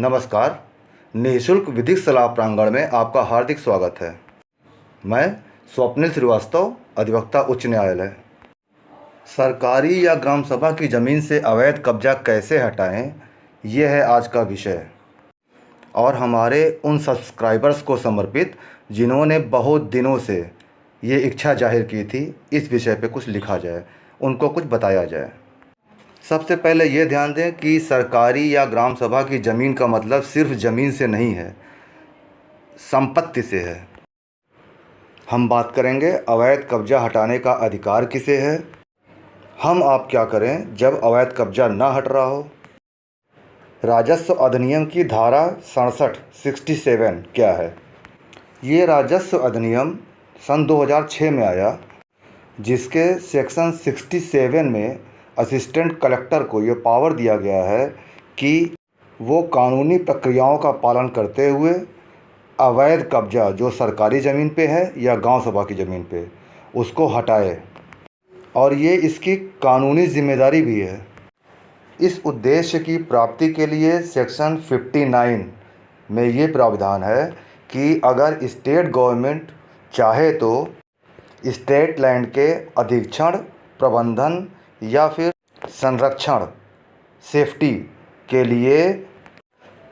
नमस्कार। निःशुल्क विधिक सलाह प्रांगण में आपका हार्दिक स्वागत है। मैं स्वप्निल श्रीवास्तव, अधिवक्ता, उच्च न्यायालय। सरकारी या ग्राम सभा की ज़मीन से अवैध कब्जा कैसे हटाएं, ये है आज का विषय और हमारे उन सब्सक्राइबर्स को समर्पित जिन्होंने बहुत दिनों से ये इच्छा जाहिर की थी इस विषय पे कुछ लिखा जाए, उनको कुछ बताया जाए। सबसे पहले ये ध्यान दें कि सरकारी या ग्राम सभा की ज़मीन का मतलब सिर्फ ज़मीन से नहीं है, संपत्ति से है। हम बात करेंगे अवैध कब्जा हटाने का अधिकार किसे है, हम आप क्या करें जब अवैध कब्जा ना हट रहा हो। राजस्व अधिनियम की धारा 67 क्या है। ये राजस्व अधिनियम सन 2006 में आया, जिसके सेक्शन 67 में असिस्टेंट कलेक्टर को ये पावर दिया गया है कि वो कानूनी प्रक्रियाओं का पालन करते हुए अवैध कब्जा जो सरकारी ज़मीन पे है या गांव सभा की ज़मीन पे, उसको हटाए, और ये इसकी कानूनी जिम्मेदारी भी है। इस उद्देश्य की प्राप्ति के लिए सेक्शन 59 में ये प्रावधान है कि अगर स्टेट गवर्नमेंट चाहे तो स्टेट लैंड के अधीक्षण, प्रबंधन या फिर संरक्षण, सेफ्टी के लिए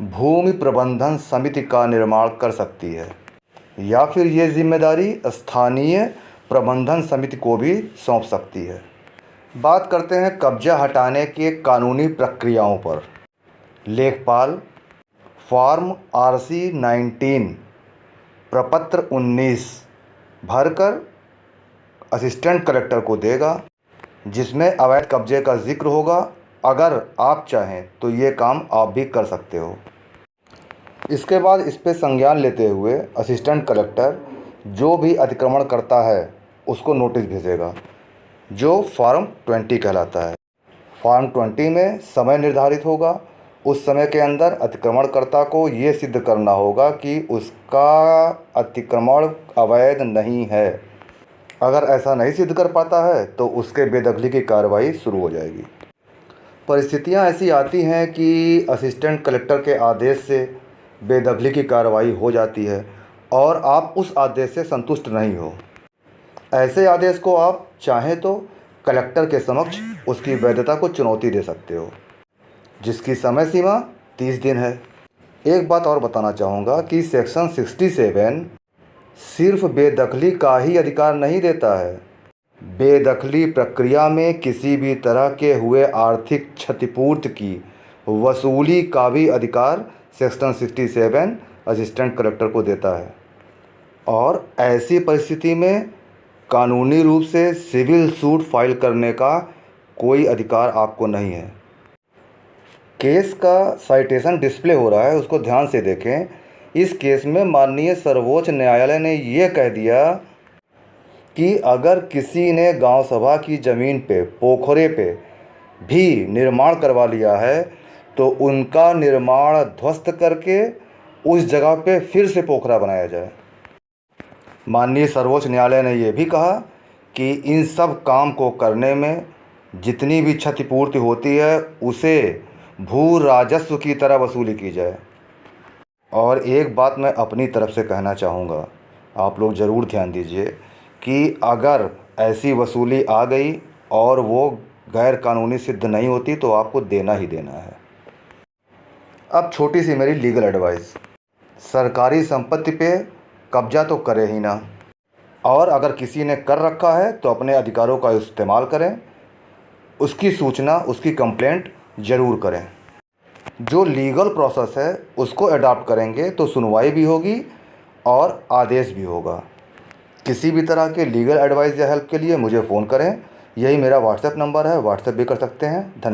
भूमि प्रबंधन समिति का निर्माण कर सकती है या फिर ये जिम्मेदारी स्थानीय प्रबंधन समिति को भी सौंप सकती है। बात करते हैं कब्जा हटाने के कानूनी प्रक्रियाओं पर। लेखपाल फॉर्म RC 19 प्रपत्र 19 भरकर असिस्टेंट कलेक्टर को देगा, जिसमें अवैध कब्जे का जिक्र होगा। अगर आप चाहें तो ये काम आप भी कर सकते हो। इसके बाद इस पे संज्ञान लेते हुए असिस्टेंट कलेक्टर जो भी अतिक्रमण करता है उसको नोटिस भेजेगा, जो फॉर्म 20 कहलाता है। फॉर्म 20 में समय निर्धारित होगा। उस समय के अंदर अतिक्रमणकर्ता को ये सिद्ध करना होगा कि उसका अतिक्रमण अवैध नहीं है। अगर ऐसा नहीं सिद्ध कर पाता है तो उसके बेदखली की कार्रवाई शुरू हो जाएगी। परिस्थितियां ऐसी आती हैं कि असिस्टेंट कलेक्टर के आदेश से बेदखली की कार्रवाई हो जाती है और आप उस आदेश से संतुष्ट नहीं हो। ऐसे आदेश को आप चाहें तो कलेक्टर के समक्ष उसकी वैधता को चुनौती दे सकते हो, जिसकी समय सीमा 30 दिन है। एक बात और बताना चाहूँगा कि सेक्शन 67 सिर्फ बेदखली का ही अधिकार नहीं देता है, बेदखली प्रक्रिया में किसी भी तरह के हुए आर्थिक क्षतिपूर्ति की वसूली का भी अधिकार सेक्शन 67 असिस्टेंट कलेक्टर को देता है। और ऐसी परिस्थिति में कानूनी रूप से सिविल सूट फाइल करने का कोई अधिकार आपको नहीं है। केस का साइटेशन डिस्प्ले हो रहा है, उसको ध्यान से देखें। इस केस में माननीय सर्वोच्च न्यायालय ने यह कह दिया कि अगर किसी ने गांव सभा की ज़मीन पे, पोखरे पे भी निर्माण करवा लिया है तो उनका निर्माण ध्वस्त करके उस जगह पे फिर से पोखरा बनाया जाए। माननीय सर्वोच्च न्यायालय ने यह भी कहा कि इन सब काम को करने में जितनी भी क्षतिपूर्ति होती है उसे भू राजस्व की तरह वसूली की जाए। और एक बात मैं अपनी तरफ से कहना चाहूँगा, आप लोग ज़रूर ध्यान दीजिए कि अगर ऐसी वसूली आ गई और वो गैर कानूनी सिद्ध नहीं होती तो आपको देना ही देना है। अब छोटी सी मेरी लीगल एडवाइस, सरकारी संपत्ति पे कब्जा तो करे ही ना, और अगर किसी ने कर रखा है तो अपने अधिकारों का इस्तेमाल करें, उसकी सूचना, उसकी कंप्लेंट ज़रूर करें। जो लीगल प्रोसेस है उसको अडॉप्ट करेंगे तो सुनवाई भी होगी और आदेश भी होगा। किसी भी तरह के लीगल एडवाइस या हेल्प के लिए मुझे फ़ोन करें, यही मेरा व्हाट्सएप नंबर है, व्हाट्सएप भी कर सकते हैं। धन्यवाद।